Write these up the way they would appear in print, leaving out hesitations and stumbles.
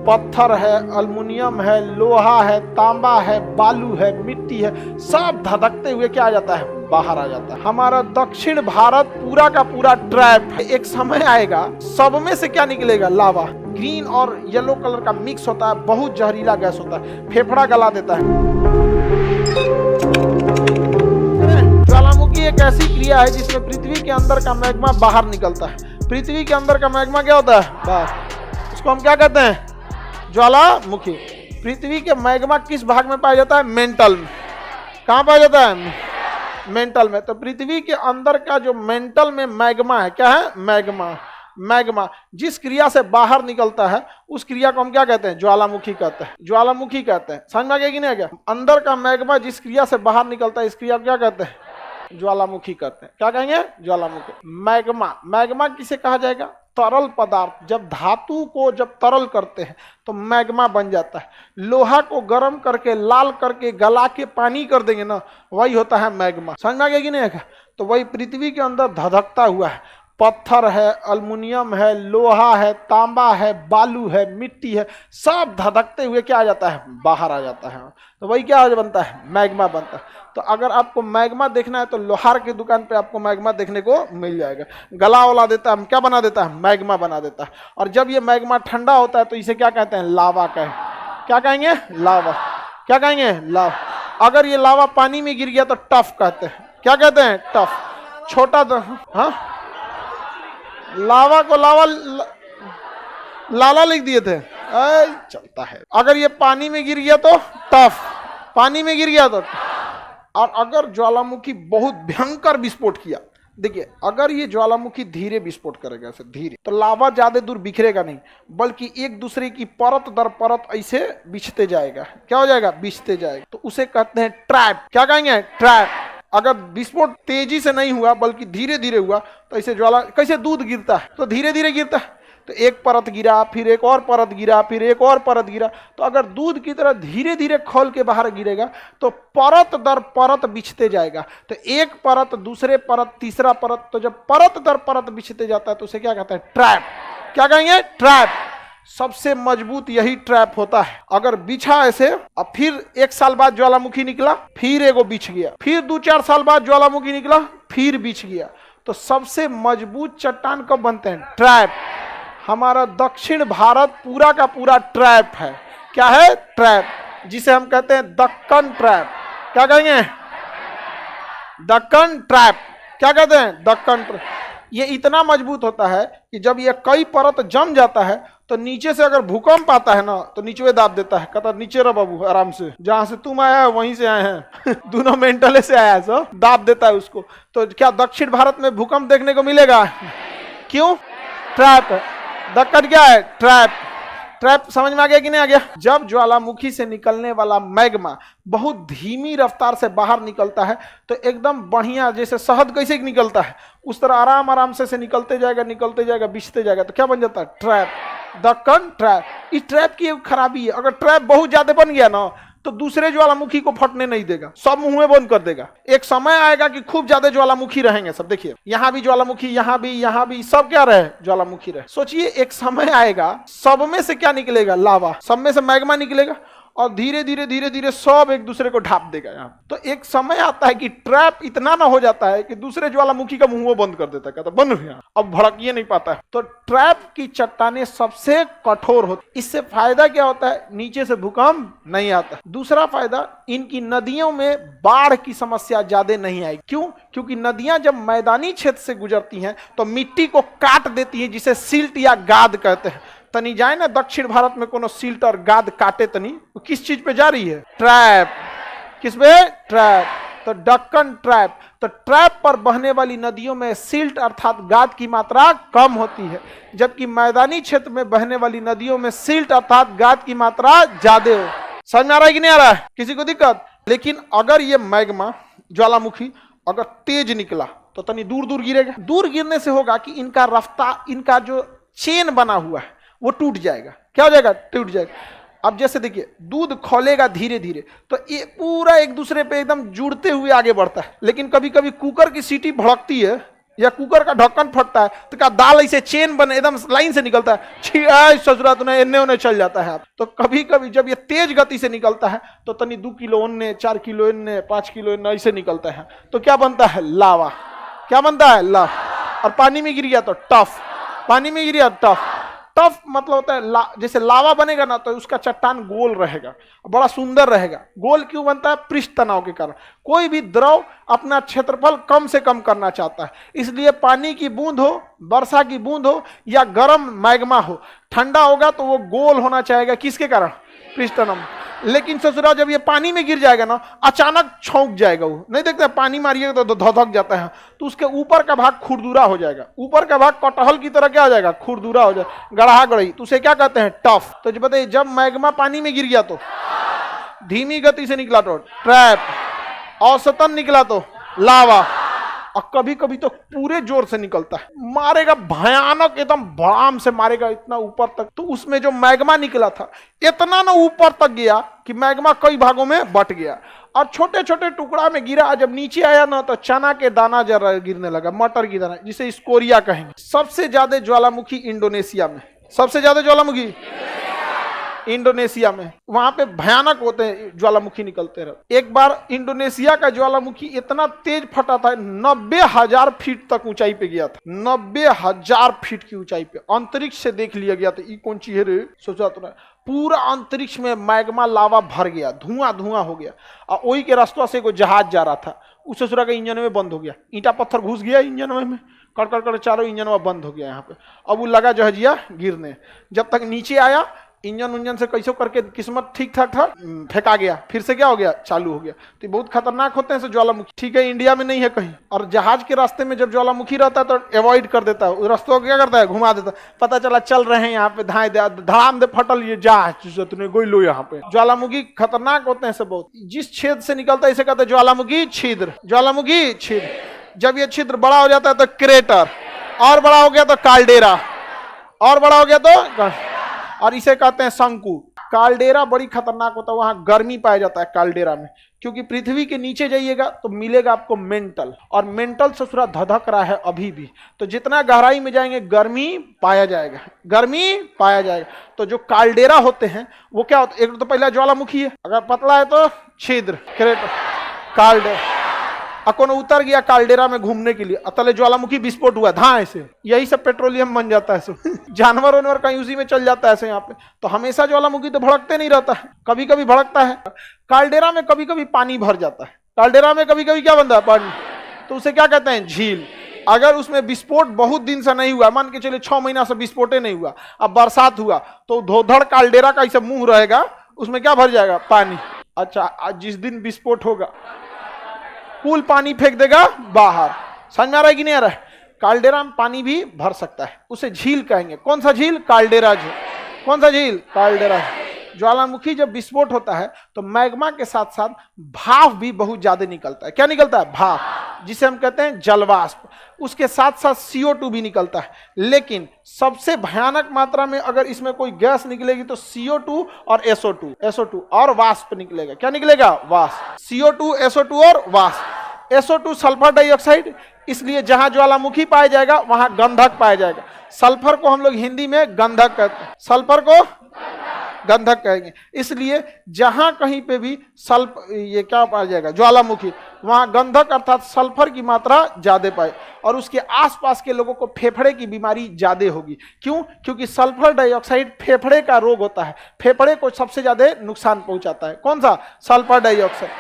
पत्थर है, अल्युमिनियम है, लोहा है, तांबा है, बालू है, मिट्टी है, सब धधकते हुए क्या आ जाता है, बाहर आ जाता है। हमारा दक्षिण भारत पूरा का पूरा ट्रैप है। एक समय आएगा सब में से क्या निकलेगा, लावा। ग्रीन और येलो कलर का मिक्स होता है, बहुत जहरीला गैस होता है, फेफड़ा गला देता है। ज्वालामुखी एक ऐसी क्रिया है जिसमें पृथ्वी के अंदर का मैग्मा बाहर निकलता है। पृथ्वी के अंदर का मैग्मा क्या होता है, बाहर। उसको हम क्या कहते हैं, ज्वालामुखी। पृथ्वी के मैग्मा किस भाग में पाया जाता है, मेंटल में। कहाँ पाया जाता है, मेंटल में। तो पृथ्वी के अंदर का जो मेंटल में मैग्मा है, क्या है, मैग्मा। मैग्मा जिस क्रिया से बाहर निकलता है उस क्रिया को हम क्या कहते हैं, ज्वालामुखी कहते हैं। ज्वालामुखी कहते हैं, समझ में आ गया कि नहीं? क्या अंदर का मैग्मा जिस क्रिया से बाहर निकलता है, इस क्रिया को क्या कहते हैं, ज्वालामुखी कहते हैं। क्या कहेंगे, ज्वालामुखी। मैग्मा, मैग्मा किसे कहा जाएगा, तरल पदार्थ। जब धातु को जब तरल करते हैं तो मैग्मा बन जाता है। लोहा को गर्म करके, लाल करके, गला के पानी कर देंगे ना, वही होता है मैग्मा। समझ में आ गया कि नहीं? तो वही पृथ्वी के अंदर धधकता हुआ है। पत्थर है, अल्युमिनियम है, लोहा है, तांबा है, बालू है, मिट्टी है, सब धधकते हुए क्या आ जाता है, बाहर आ जाता है। तो वही क्या बनता है, मैग्मा बनता है। तो अगर आपको मैग्मा देखना है तो लोहार की दुकान पे आपको मैग्मा देखने को मिल जाएगा। गला वाला देता है, क्या बना देता है, मैग्मा बना देता है। और जब ये मैग्मा ठंडा होता है तो इसे क्या कहते हैं, लावा कहें। क्या कहेंगे, लावा। क्या कहेंगे, लावा। अगर ये लावा पानी में गिर गया तो टफ कहते हैं। क्या कहते हैं, टफ। छोटा हाँ, लावा को लाला लिख दिए थे, चलता है। अगर ये पानी में गिर गया तो टफ, पानी में गिर गया तो। और अगर ज्वालामुखी बहुत भयंकर विस्फोट किया, देखिए अगर ये ज्वालामुखी धीरे विस्फोट करेगा, ऐसे धीरे, तो लावा ज्यादा दूर बिखरेगा नहीं, बल्कि एक दूसरे की परत दर परत ऐसे बिछते जाएगा। क्या हो जाएगा, बिछते जाएगा। तो उसे कहते हैं ट्रैप। क्या कहेंगे, ट्रैप। अगर विस्फोट तेजी से नहीं हुआ बल्कि धीरे धीरे हुआ तो ऐसे ज्वाला, कैसे दूध गिरता है तो धीरे धीरे गिरता है, तो एक परत गिरा, फिर एक और परत गिरा, फिर एक और परत गिरा। तो अगर दूध की तरह धीरे धीरे खोल के बाहर गिरेगा तो परत दर परत बिछते जाएगा। तो एक परत, दूसरे परत, तीसरा परत, तो जब परत दर परत बिछते जाता है तो उसे क्या कहते हैं, ट्रैप। क्या कहेंगे, ट्रैप। सबसे मजबूत यही ट्रैप होता है। अगर बिछा ऐसे, अब फिर एक साल बाद ज्वालामुखी निकला, फिर एगो बिछ गया, फिर 2-4 साल बाद ज्वालामुखी निकला, फिर बिछ गया। तो सबसे मजबूत चट्टान कब बनते हैं, ट्रैप। हमारा दक्षिण भारत पूरा का पूरा ट्रैप है। क्या है, ट्रैप, जिसे हम कहते हैं दक्कन ट्रैप। क्या कहेंगे, दक्कन ट्रैप। क्या कहते हैं, दक्कन ट्रैप। ये इतना मजबूत होता है कि जब ये कई परत जम जाता है तो नीचे से अगर भूकंप आता है ना तो नीचे दाब देता है, कहता नीचे रहो बाबू आराम से, जहां से तुम आया है वहीं से आए हैं दोनों मेंटले से आया है, सब दाब देता है उसको। तो क्या दक्षिण भारत में भूकंप देखने को मिलेगा, क्यों, ट्रैप। दक्कन क्या है, ट्रैप। ट्रैप समझ में आ गया कि नहीं आ गया? जब ज्वालामुखी से निकलने वाला मैग्मा बहुत धीमी रफ्तार से बाहर निकलता है तो एकदम बढ़िया, जैसे शहद कैसे निकलता है उस तरह आराम आराम से निकलते जाएगा, बिछते जाएगा। तो क्या बन जाता है, ट्रैप, दक्कन ट्रैप। इस ट्रैप की एक खराबी है, अगर ट्रैप बहुत ज्यादा बन गया ना तो दूसरे ज्वालामुखी को फटने नहीं देगा, सब मुंह में बंद कर देगा। एक समय आएगा कि खूब ज्यादा ज्वालामुखी रहेंगे सब। देखिए यहाँ भी ज्वालामुखी, यहाँ भी, सब क्या रहे, ज्वालामुखी रहे। सोचिए एक समय आएगा सब में से क्या निकलेगा, लावा, सब में से मैग्मा निकलेगा और धीरे धीरे सब एक दूसरे को ढाप देगा यहाँ। तो एक समय आता है कि ट्रैप इतना ना हो जाता है कि दूसरे ज्वालामुखी का मुंह वो बंद कर देता है, कहता बंद हुआ, अब भड़किए नहीं पाता है। तो ट्रैप की चट्टानें सबसे कठोर होती। इससे फायदा क्या होता है, नीचे से भूकंप नहीं आता। दूसरा फायदा, इनकी नदियों में बाढ़ की समस्या ज्यादा नहीं आएगी। क्यों? क्योंकि नदियां जब मैदानी क्षेत्र से गुजरती हैं तो मिट्टी को काट देती है, जिसे सिल्ट या गाद कहते हैं। तनी जाए ना दक्षिण भारत में कोनो सिल्ट और गाद काटे तनी, वो किस चीज पे जा रही है, ट्रैप। किस पे, ट्रैप। तो दक्कन ट्रैप। तो ट्रैप पर बहने वाली नदियों में सिल्ट अर्थात गाद की मात्रा कम होती है, जबकि मैदानी क्षेत्र में बहने वाली नदियों में सिल्ट अर्थात गाद की मात्रा ज्यादा हो। समझ में आ रहा है कि नहीं आ रहा है, किसी को दिक्कत? लेकिन अगर ये मैग्मा ज्वालामुखी अगर तेज निकला तो तनी दूर दूर गिरेगा। दूर गिरने से होगा कि इनका रफ्तार, इनका जो चेन बना हुआ है वो टूट जाएगा। क्या हो जाएगा, टूट जाएगा। अब जैसे देखिए दूध खोलेगा धीरे धीरे तो ये पूरा एक दूसरे पे एकदम जुड़ते हुए आगे बढ़ता है, लेकिन कभी कभी कुकर की सीटी भड़कती है या कुकर का ढक्कन फटता है तो क्या दाल ऐसे चेन बने एकदम लाइन से निकलता है, ससुरा तुने एन्ने ओने चल जाता है। तो कभी कभी जब ये तेज गति से निकलता है तो तनी 2 किलो ओन्ने, 4 किलो इन्ने, 5 किलो इन्ने ऐसे निकलता है, तो क्या बनता है? लावा। क्या बनता है? लावा। और पानी में गिर गया तो टफ, पानी में गिर गया टफ। टफ मतलब होता है जैसे लावा बनेगा ना तो उसका चट्टान गोल रहेगा, बड़ा सुंदर रहेगा। गोल क्यों बनता है? पृष्ठ तनाव के कारण। कोई भी द्रव अपना क्षेत्रफल कम से कम करना चाहता है, इसलिए पानी की बूंद हो, वर्षा की बूंद हो या गर्म मैग्मा हो, ठंडा होगा तो वो गोल होना चाहेगा। किसके कारण? पृष्ठ तनाव। लेकिन ससुरा जब ये पानी में गिर जाएगा ना, अचानक छौंक जाएगा। वो नहीं देखते पानी मारिएगा तो धधक जाता है, तो उसके ऊपर का भाग खुरदुरा हो जाएगा। ऊपर का भाग कटहल की तरह क्या हो जाएगा? खुरदुरा हो जाएगा, गढ़ा गढ़ी। तो उसे क्या कहते हैं? टफ। तो जब बताइए, जब मैग्मा पानी में गिर गया तो धीमी गति से निकला तो ट्रैप, औसतन निकला तो लावा, और कभी कभी तो पूरे जोर से निकलता है, मारेगा भयानक, एकदम भड़ाम से मारेगा इतना ऊपर तक। तो उसमें जो मैग्मा निकला था इतना ना ऊपर तक गया कि मैग्मा कई भागों में बट गया और छोटे छोटे टुकड़ा में गिरा। जब नीचे आया ना तो चना के दाना जरा गिरने लगा, मटर की दाना, जिसे स्कोरिया कहेंगे। सबसे ज्यादा ज्वालामुखी इंडोनेशिया में, सबसे ज्यादा ज्वालामुखी इंडोनेशिया में, वहां पे भयानक होते हैं, ज्वालामुखी निकलते रहे। एक बार इंडोनेशिया का ज्वालामुखी इतना तेज फटा था, 90,000 फीट तक ऊंचाई पे गया था। 90,000 फीट की ऊंचाई पे अंतरिक्ष से देख लिया गया था। ये कौन चीज है रे? सोचा तो पूरा अंतरिक्ष में मैग्मा लावा भर गया, धुआं धुआं हो गया। और वही के रास्ता से कोई जहाज जा रहा था, उस ससुरा का इंजन में बंद हो गया, ईंटा पत्थर घुस गया इंजन में, कड़ कड़ चारों इंजन में बंद हो गया यहाँ पे। अब वो लगा जहाजिया गिरने, जब तक नीचे आया इंजन उंजन से कैसे करके किस्मत ठीक ठाक था, फेंका गया, फिर से क्या हो गया? चालू हो गया। तो बहुत खतरनाक होते हैं ज्वालामुखी। ठीक है, इंडिया में नहीं है कहीं। और जहाज के रास्ते में जब ज्वालामुखी रहता है तो अवॉइड कर देता है, रास्तों को क्या करता है? घुमा देता है। पता चला चल रहे हैं यहाँ पे, धाए धड़ाम दे फटल ये जहाज, तूने गोई लो यहाँ पे। ज्वालामुखी खतरनाक होते हैं सब बहुत। जिस छेद से निकलता है इसे कहते हैं ज्वालामुखी छिद्र, ज्वालामुखी छिद्र। जब ये छिद्र बड़ा हो जाता है तो क्रेटर, और बड़ा हो गया तो काल्डेरा, और बड़ा हो गया तो, और इसे कहते हैं शंकु। काल्डेरा बड़ी खतरनाक होता है, वहां गर्मी पाया जाता है काल्डेरा में, क्योंकि पृथ्वी के नीचे जाइएगा तो मिलेगा आपको मेंटल, और मेंटल ससुरा धधक रहा है अभी भी। तो जितना गहराई में जाएंगे गर्मी पाया जाएगा, गर्मी पाया जाएगा। तो जो काल्डेरा होते हैं वो क्या होता है? एक तो पहला ज्वालामुखी है, अगर पतला है तो छिद्र, क्रेटर, काल्डेरा। अकोन उतर गया काल्डेरा में घूमने के लिए, अतले ज्वालामुखी विस्फोट हुआ, धा ऐसे, यही सब पेट्रोलियम बन जाता है सब। जानवर वानवर कहीं उसी में चल जाता है ऐसे यहाँ पे। तो हमेशा ज्वालामुखी तो भड़कते नहीं रहता है, कभी कभी भड़कता है। काल्डेरा में कभी कभी पानी भर जाता है, काल्डेरा में कभी कभी क्या बनता है? पानी। तो उसे क्या कहते हैं? झील। अगर उसमें विस्फोट बहुत दिन से नहीं हुआ, मान के चलिए 6 महीना से विस्फोटे नहीं हुआ, अब बरसात हुआ तो धोधड़ काल्डेरा का ऐसा मुंह रहेगा, उसमें क्या भर जाएगा? पानी। अच्छा, जिस दिन विस्फोट होगा कूल पानी फेंक देगा बाहर। समझ में आ रहा है कि नहीं आ रहा है? काल्डेरा में पानी भी भर सकता है, उसे झील कहेंगे। कौन सा झील? काल्डेरा झील। कौन सा झील? काल्डेरा। ज्वालामुखी जब विस्फोट होता है तो मैग्मा के साथ साथ भाप भी बहुत ज्यादा निकलता है। क्या निकलता है? भाप, जिसे हम कहते हैं जलवाष्प। उसके साथ साथ CO2 भी निकलता है। लेकिन सबसे भयानक मात्रा में अगर इसमें कोई गैस निकलेगी तो CO2 और SO2 और वाष्प निकलेगा। क्या निकलेगा? वाष्प। CO2, SO2 और वाष्प। SO2 सल्फर डाइऑक्साइड, इसलिए जहां ज्वालामुखी पाया जाएगा वहां गंधक पाया जाएगा। सल्फर को हम लोग हिंदी में गंधक कहते हैं, सल्फर को गंधक कहेंगे। इसलिए जहां कहीं पे भी ये क्या पाया जाएगा? ज्वालामुखी, वहां गंधक अर्थात सल्फर की मात्रा ज्यादा पाए, और उसके आसपास के लोगों को फेफड़े की बीमारी ज्यादा होगी। क्यों? क्योंकि सल्फर डाइऑक्साइड फेफड़े का रोग होता है, फेफड़े को सबसे ज्यादा नुकसान पहुंचाता है। कौन सा? Sulphur dioxide.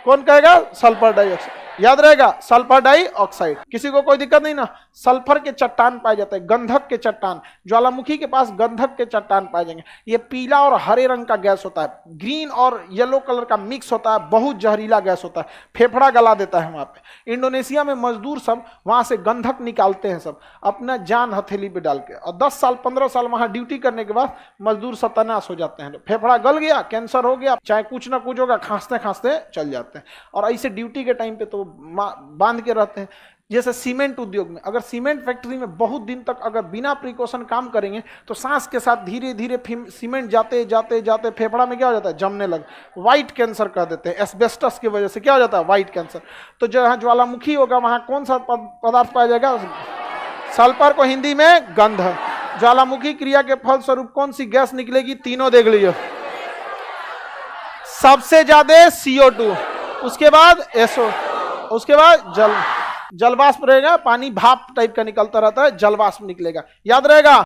कौन कहेगा? Sulphur dioxide. याद रहेगा, सल्फर डाइऑक्साइड। किसी को कोई दिक्कत नहीं ना? सल्फर के चट्टान पाए जाते हैं, गंधक के चट्टान। ज्वालामुखी के पास गंधक के चट्टान पाए जाएंगे। ये पीला और हरे रंग का गैस होता है, ग्रीन और येलो कलर का मिक्स होता है, बहुत जहरीला गैस होता है, फेफड़ा गला देता है वहां पे। इंडोनेशिया में मजदूर सब वहां से गंधक निकालते हैं सब, अपना जान हथेली पे डाल के, और 10 साल 15 साल वहां ड्यूटी करने के बाद मजदूर सत्यानाश हो जाते हैं। फेफड़ा गल गया, कैंसर हो गया, चाहे कुछ ना कुछ होगा, खांसते खांसते चल जाते हैं। और ऐसे ड्यूटी के टाइम पे तो बांध के रहते हैं। जैसे सीमेंट उद्योग में, अगर सीमेंट फैक्ट्री में बहुत दिन तक अगर बिना प्रिकॉशन काम करेंगे तो सांस के साथ धीरे धीरे सीमेंट जाते जाते जाते फेफड़ा में क्या हो जाता है, जमने लग, व्हाइट कैंसर कह देते हैं, एस्बेस्टस की वजह से क्या हो जाता है, व्हाइट कैंसर। तो जहाँ ज्वालामुखी होगा वहाँ कौन सा पदार्थ पाया जाएगा, सल्फर को हिंदी में गंध। ज्वालामुखी क्रिया के फल स्वरूप कौन सी गैस निकलेगी, तीनों देख लीजिए, सबसे ज्यादा CO2, उसके बाद SO, उसके बाद जलवाष्प रहेगा, पानी भाप टाइप का निकलता रहता है, जलवाष्प निकलेगा, याद रहेगा।